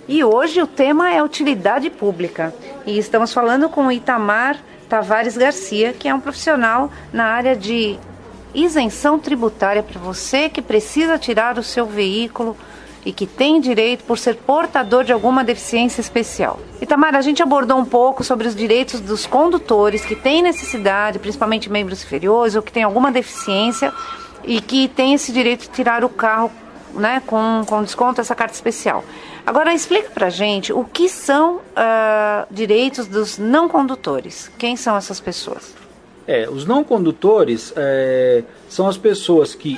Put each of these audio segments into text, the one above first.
E hoje o tema é utilidade pública. E estamos falando com o Itamar Tavares Garcia, que é um profissional na área de isenção tributária para você que precisa tirar o seu veículo e que tem direito por ser portador de alguma deficiência especial. Itamar, a gente abordou um pouco sobre os direitos dos condutores que têm necessidade, principalmente membros inferiores ou que têm alguma deficiência e que têm esse direito de tirar o carro, né, com desconto, essa carta especial. Agora explica pra gente o que são direitos dos não condutores. Quem são essas pessoas? Os não condutores são as pessoas que,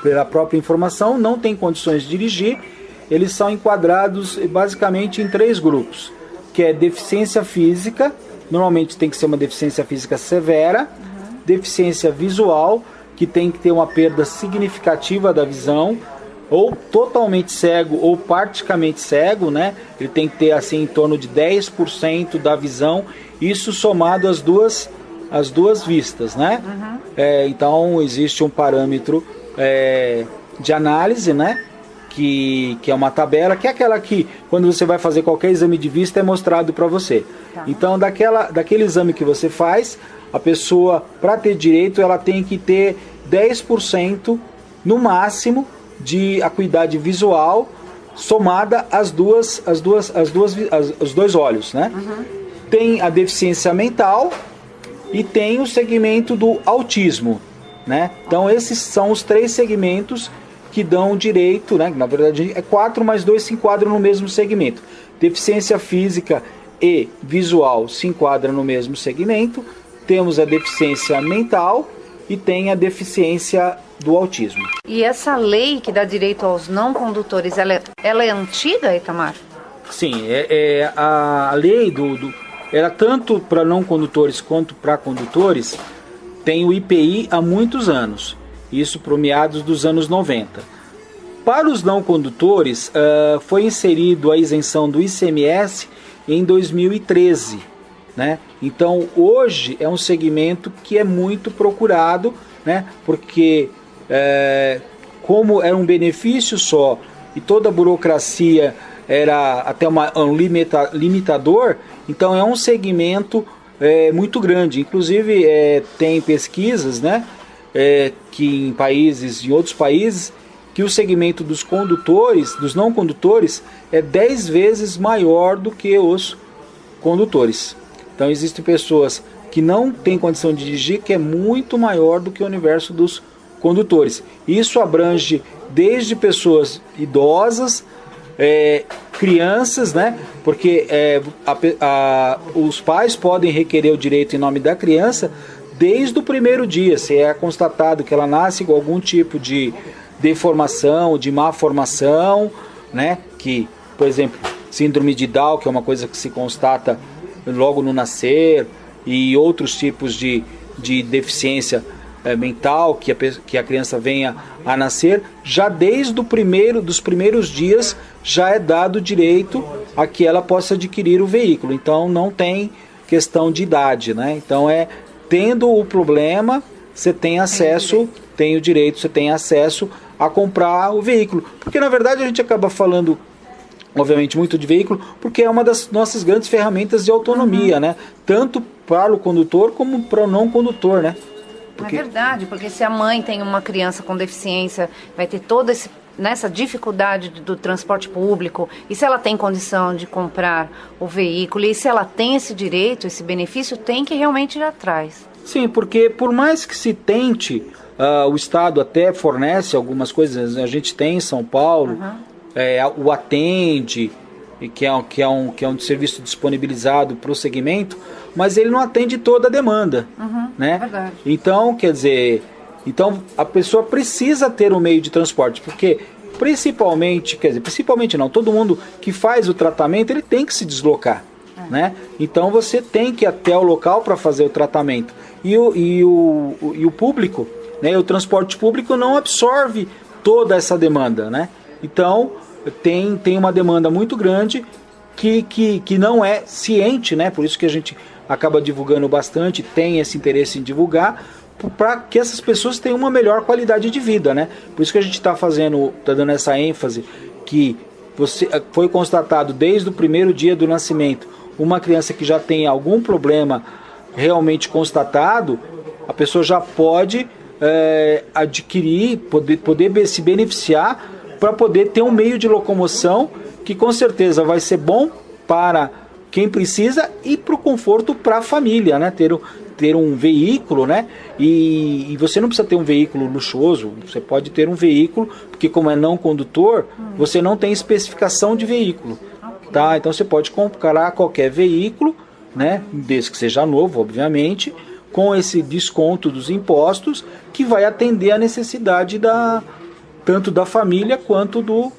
pela própria informação, não têm condições de dirigir. Eles são enquadrados basicamente em 3 grupos, que é deficiência física, normalmente tem que ser uma deficiência física severa, deficiência visual, que tem que ter uma perda significativa da visão, ou totalmente cego ou praticamente cego, né? Ele tem que ter assim em torno de 10% da visão, isso somado às duas vistas, né? Então existe um parâmetro de análise, né? Que é uma tabela, que é aquela que quando você vai fazer qualquer exame de vista é mostrado para você. Então daquele exame que você faz, a pessoa, para ter direito, ela tem que ter 10% no máximo de acuidade visual somada às os dois olhos, né? Tem a deficiência mental e tem o segmento do autismo, né? Então esses são os 3 segmentos que dão direito, né? Na verdade é 4, mas 2 se enquadram no mesmo segmento. Deficiência física e visual se enquadram no mesmo segmento. Temos a deficiência mental e tem a deficiência do autismo. E essa lei que dá direito aos não condutores, ela é antiga, Itamar? Sim, a lei era tanto para não condutores quanto para condutores, tem o IPI há muitos anos, isso por meados dos anos 90. Para os não condutores, foi inserido a isenção do ICMS em 2013, né? Então hoje é um segmento que é muito procurado, né? Porque como era um benefício só e toda a burocracia era até um limitador, então é um segmento muito grande. Inclusive tem pesquisas, né, que em outros países, que o segmento dos condutores, dos não condutores, é 10 vezes maior do que os condutores. Então existem pessoas que não têm condição de dirigir, que é muito maior do que o universo dos condutores. Isso abrange desde pessoas idosas, crianças, né? Porque os pais podem requerer o direito em nome da criança desde o primeiro dia, se é constatado que ela nasce com algum tipo de deformação, de má formação, né? Que, por exemplo, síndrome de Down, que é uma coisa que se constata logo no nascer, e outros tipos de deficiência mental que a criança venha a nascer, já desde dos primeiros dias já é dado direito a que ela possa adquirir o veículo. Então não tem questão de idade, né? Então tendo o problema, você tem acesso, tem o direito, você tem acesso a comprar o veículo. Porque na verdade a gente acaba falando obviamente muito de veículo, porque é uma das nossas grandes ferramentas de autonomia, né? Tanto para o condutor como para o não condutor, né? É verdade, porque se a mãe tem uma criança com deficiência, vai ter toda essa dificuldade do transporte público, e se ela tem condição de comprar o veículo, e se ela tem esse direito, esse benefício, tem que realmente ir atrás. Sim, porque por mais que se tente, o Estado até fornece algumas coisas, a gente tem em São Paulo, o Atende, que é um serviço disponibilizado para o segmento, mas ele não atende toda a demanda, né? Verdade. Então, quer dizer, a pessoa precisa ter um meio de transporte, porque principalmente não, todo mundo que faz o tratamento, ele tem que se deslocar, né? Então você tem que ir até o local para fazer o tratamento, e o público, né, o transporte público não absorve toda essa demanda, né? Então tem uma demanda muito grande que não é ciente, né? Por isso que a gente acaba divulgando bastante, tem esse interesse em divulgar, para que essas pessoas tenham uma melhor qualidade de vida, né? Por isso que a gente está dando essa ênfase, que foi constatado desde o primeiro dia do nascimento uma criança que já tem algum problema realmente constatado, a pessoa já pode adquirir, poder se beneficiar para poder ter um meio de locomoção que com certeza vai ser bom para quem precisa e para o conforto para a família, né? Ter um veículo, né? E você não precisa ter um veículo luxuoso, você pode ter um veículo, porque como é não condutor, você não tem especificação de veículo, tá? Então você pode comprar qualquer veículo, né? Desde que seja novo, obviamente, com esse desconto dos impostos, que vai atender a necessidade tanto da família quanto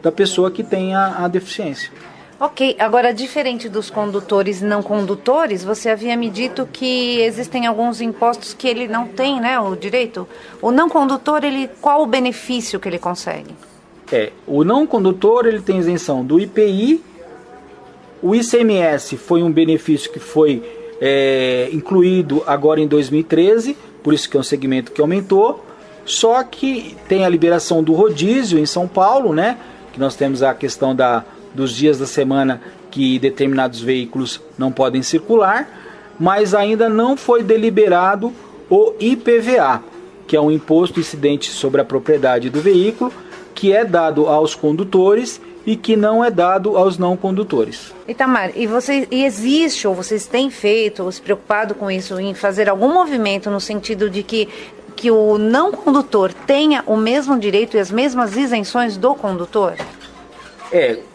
da pessoa que tem a deficiência. Ok, agora diferente dos condutores e não condutores, você havia me dito que existem alguns impostos que ele não tem, né, o direito? O não condutor, qual o benefício que ele consegue? O não condutor ele tem isenção do IPI, o ICMS foi um benefício que foi incluído agora em 2013, por isso que é um segmento que aumentou, só que tem a liberação do rodízio em São Paulo, né, que nós temos a questão dos dias da semana que determinados veículos não podem circular, mas ainda não foi deliberado o IPVA, que é um imposto incidente sobre a propriedade do veículo, que é dado aos condutores e que não é dado aos não condutores. Itamar, e existe, ou vocês têm feito, ou se preocupado com isso, em fazer algum movimento no sentido de que o não condutor tenha o mesmo direito e as mesmas isenções do condutor?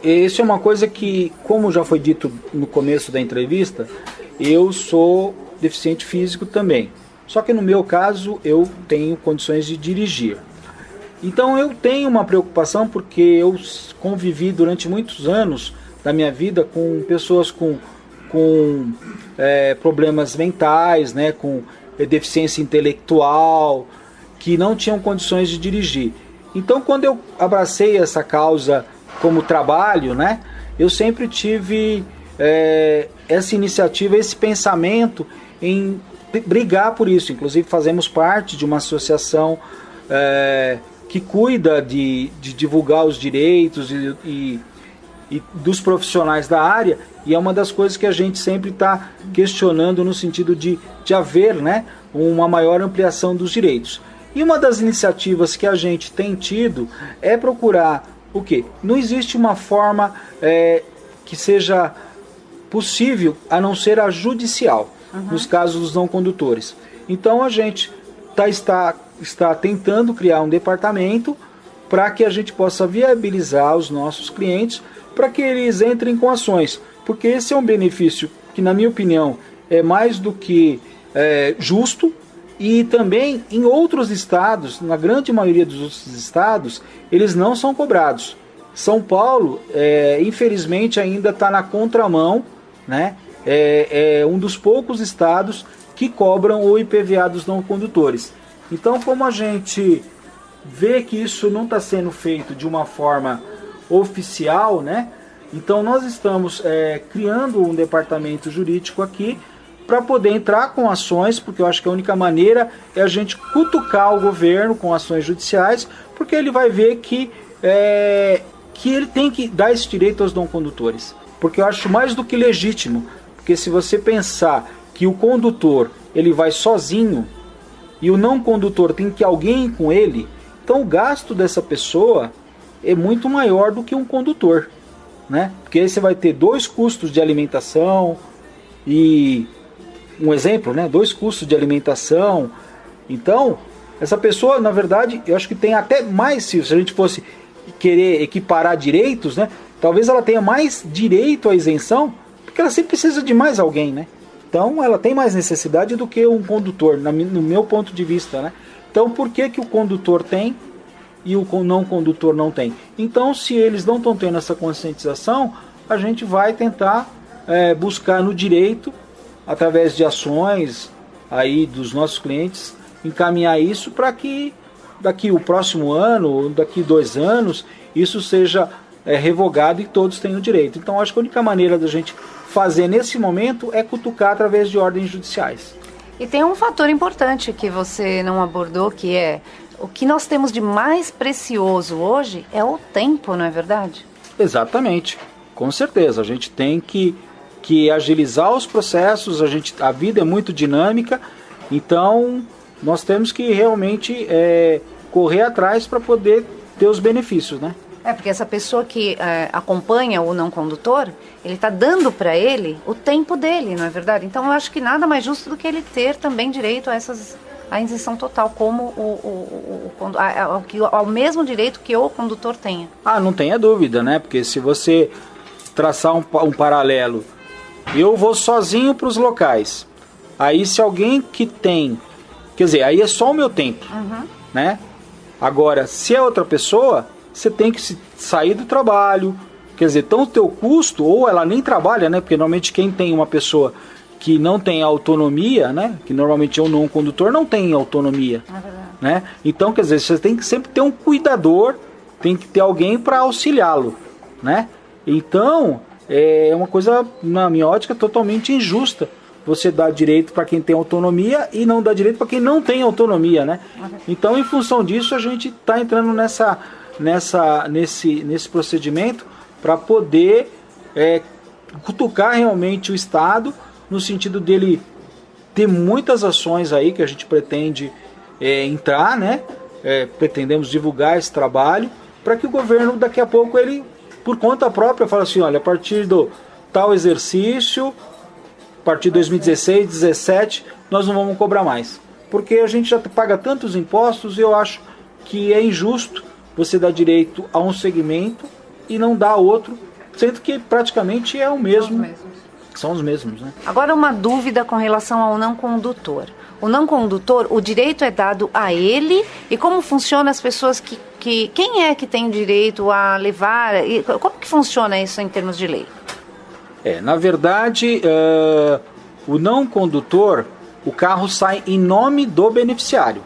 Isso é uma coisa que, como já foi dito no começo da entrevista, eu sou deficiente físico também. Só que no meu caso eu tenho condições de dirigir. Então eu tenho uma preocupação porque eu convivi durante muitos anos da minha vida com pessoas com problemas mentais, né, com deficiência intelectual, que não tinham condições de dirigir. Então quando eu abracei essa causa como trabalho, né, eu sempre tive essa iniciativa, esse pensamento em brigar por isso. Inclusive fazemos parte de uma associação que cuida de divulgar os direitos e dos profissionais da área, e é uma das coisas que a gente sempre está questionando no sentido de haver, né, uma maior ampliação dos direitos. E uma das iniciativas que a gente tem tido é procurar o quê? Não existe uma forma que seja possível a não ser a judicial, nos casos dos não condutores. Então a gente está tentando criar um departamento para que a gente possa viabilizar os nossos clientes para que eles entrem com ações, porque esse é um benefício que, na minha opinião, é mais do que justo. E também em outros estados, na grande maioria dos outros estados, eles não são cobrados. São Paulo, infelizmente, ainda está na contramão, né? É um dos poucos estados que cobram o IPVA dos não condutores. Então, como a gente vê que isso não está sendo feito de uma forma oficial, né? Então nós estamos criando um departamento jurídico aqui para poder entrar com ações, porque eu acho que a única maneira é a gente cutucar o governo com ações judiciais, porque ele vai ver que ele tem que dar esse direito aos não condutores. Porque eu acho mais do que legítimo, porque se você pensar que o condutor ele vai sozinho e o não condutor tem que alguém ir com ele, então o gasto dessa pessoa é muito maior do que um condutor, né? Porque aí você vai ter 2 custos de alimentação e um exemplo, né? 2 custos de alimentação. Então, essa pessoa, na verdade, eu acho que tem até mais, se a gente fosse querer equiparar direitos, né? Talvez ela tenha mais direito à isenção, porque ela sempre precisa de mais alguém, né? Então, ela tem mais necessidade do que um condutor, no meu ponto de vista, né? Então, por que o condutor tem e o não condutor não tem? Então, se eles não estão tendo essa conscientização, a gente vai tentar buscar no direito, através de ações aí dos nossos clientes, encaminhar isso para que daqui o próximo ano, ou daqui 2 anos, isso seja revogado e todos tenham direito. Então acho que a única maneira da gente fazer nesse momento é cutucar através de ordens judiciais. E tem um fator importante que você não abordou, que é o que nós temos de mais precioso hoje é o tempo, não é verdade? Exatamente, com certeza. A gente tem que agilizar os processos, a vida é muito dinâmica, então nós temos que realmente correr atrás para poder ter os benefícios, né? Porque essa pessoa que acompanha o não condutor, ele está dando para ele o tempo dele, não é verdade? Então eu acho que nada mais justo do que ele ter também direito a isenção total, como ao mesmo direito que o condutor tenha. Não tenha dúvida, né? Porque se você traçar um paralelo, eu vou sozinho para os locais, aí se alguém que tem, quer dizer, aí é só o meu tempo, né? Agora, se é outra pessoa, você tem que sair do trabalho, quer dizer, então o teu custo, ou ela nem trabalha, né? Porque normalmente quem tem uma pessoa que não tem autonomia, né? Que normalmente é um não condutor, não tem autonomia, né? Então, quer dizer, você tem que sempre ter um cuidador, tem que ter alguém para auxiliá-lo, né? Então, é uma coisa, na minha ótica, totalmente injusta. Você dá direito para quem tem autonomia e não dá direito para quem não tem autonomia, né? Então, em função disso, a gente está entrando nesse procedimento para poder cutucar realmente o Estado, no sentido dele ter muitas ações aí que a gente pretende entrar, né? Pretendemos divulgar esse trabalho para que o governo daqui a pouco ele, por conta própria, fala assim, olha, a partir do tal exercício, a partir de 2016, 2017, nós não vamos cobrar mais. Porque a gente já paga tantos impostos e eu acho que é injusto você dar direito a um segmento e não dar a outro, sendo que praticamente é o mesmo. São os mesmos, né? Agora uma dúvida com relação ao não condutor. O não condutor, o direito é dado a ele, e como funciona as pessoas quem é que tem o direito a levar, como que funciona isso em termos de lei? Na verdade, o não condutor, o carro sai em nome do beneficiário.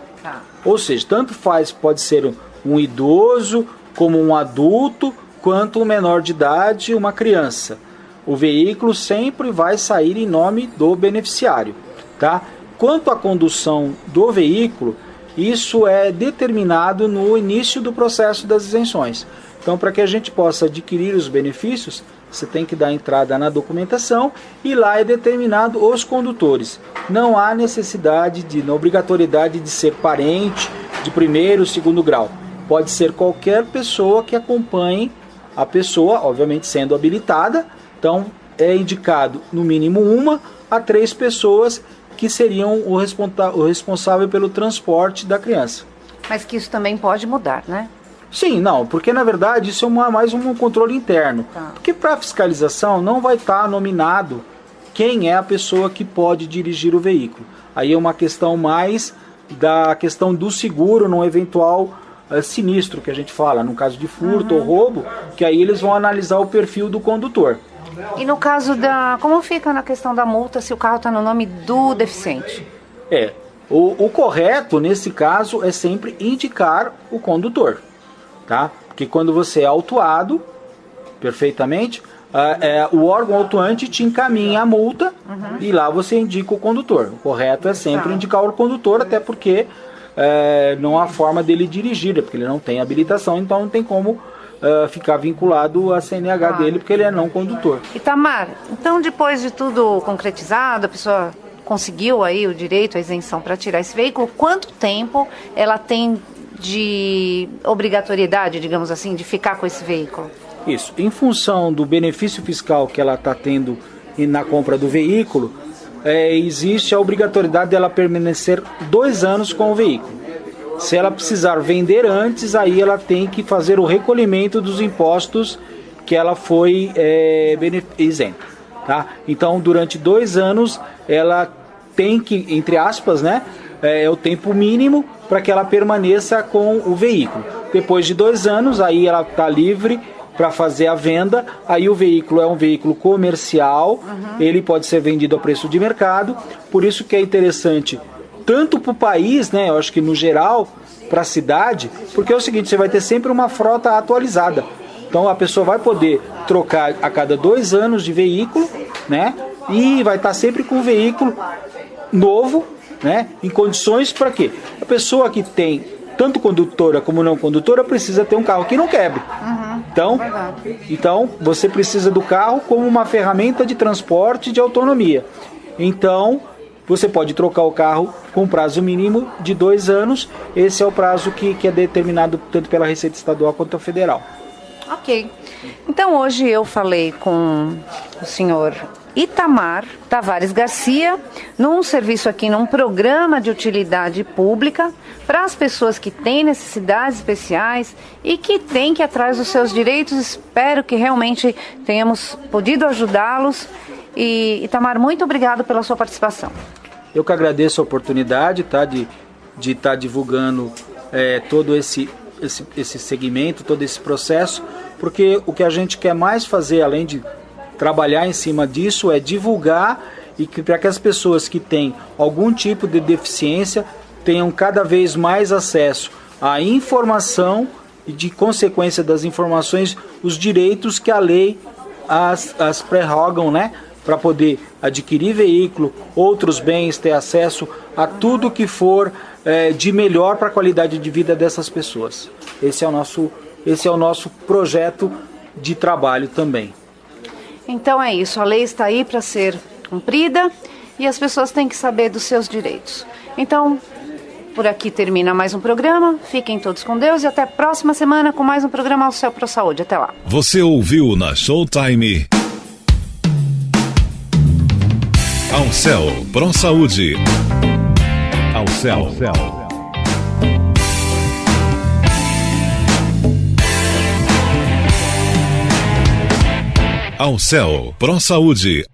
Ou seja, tanto faz, pode ser um idoso, como um adulto, quanto um menor de idade, uma criança. O veículo sempre vai sair em nome do beneficiário, tá? Quanto à condução do veículo, isso é determinado no início do processo das isenções. Então, para que a gente possa adquirir os benefícios, você tem que dar entrada na documentação e lá é determinado os condutores. Não há necessidade na obrigatoriedade de ser parente de primeiro ou segundo grau. Pode ser qualquer pessoa que acompanhe a pessoa, obviamente sendo habilitada. Então, é indicado no mínimo 1 a 3 pessoas que seriam o responsável pelo transporte da criança. Mas que isso também pode mudar, né? Sim, não, porque na verdade isso é mais um controle interno. Porque para fiscalização não vai estar nominado quem é a pessoa que pode dirigir o veículo. Aí é uma questão mais da questão do seguro num eventual sinistro que a gente fala, no caso de furto ou roubo, que aí eles vão analisar o perfil do condutor. E no caso como fica na questão da multa se o carro está no nome do deficiente? O correto nesse caso é sempre indicar o condutor, tá? Porque quando você é autuado, perfeitamente, o órgão autuante te encaminha a multa e lá você indica o condutor. O correto é sempre indicar o condutor, até porque não há forma dele dirigir, porque ele não tem habilitação, então não tem como ficar vinculado à CNH dele, porque ele é não condutor. Itamar, então depois de tudo concretizado, a pessoa conseguiu aí o direito à isenção para tirar esse veículo, quanto tempo ela tem de obrigatoriedade, digamos assim, de ficar com esse veículo? Isso, em função do benefício fiscal que ela está tendo na compra do veículo, existe a obrigatoriedade dela permanecer 2 anos com o veículo. Se ela precisar vender antes, aí ela tem que fazer o recolhimento dos impostos que ela foi isenta, tá? Então, durante 2 anos, ela tem que, entre aspas, né, o tempo mínimo para que ela permaneça com o veículo. Depois de 2 anos, aí ela está livre para fazer a venda. Aí o veículo é um veículo comercial, ele pode ser vendido a preço de mercado. Por isso que é interessante tanto para o país, né, eu acho que no geral, para a cidade, porque é o seguinte, você vai ter sempre uma frota atualizada. Então a pessoa vai poder trocar a cada 2 anos de veículo, né, e vai estar sempre com um veículo novo, né, em condições para quê? A pessoa que tem tanto condutora como não condutora precisa ter um carro que não quebre. Então, você precisa do carro como uma ferramenta de transporte de autonomia. Então, você pode trocar o carro com prazo mínimo de 2 anos. Esse é o prazo que é determinado tanto pela Receita Estadual quanto a Federal. Ok. Então, hoje eu falei com o senhor Itamar Tavares Garcia, num serviço aqui, num programa de utilidade pública para as pessoas que têm necessidades especiais e que têm que ir atrás dos seus direitos. Espero que realmente tenhamos podido ajudá-los. E Itamar, muito obrigado pela sua participação. Eu que agradeço a oportunidade, tá, de estar divulgando todo esse segmento, todo esse processo, porque o que a gente quer mais fazer, além de trabalhar em cima disso, é divulgar e para que as pessoas que têm algum tipo de deficiência tenham cada vez mais acesso à informação e, de consequência das informações, os direitos que a lei as prerrogam, né? Para poder adquirir veículo, outros bens, ter acesso a tudo que for de melhor para a qualidade de vida dessas pessoas. Esse é o nosso projeto de trabalho também. Então é isso, a lei está aí para ser cumprida e as pessoas têm que saber dos seus direitos. Então, por aqui termina mais um programa. Fiquem todos com Deus e até a próxima semana com mais um programa Ao Céu Pro Saúde. Até lá. Você ouviu na Showtime Ao Céu Pro Saúde. Ao Céu. Ao Céu Pro Saúde.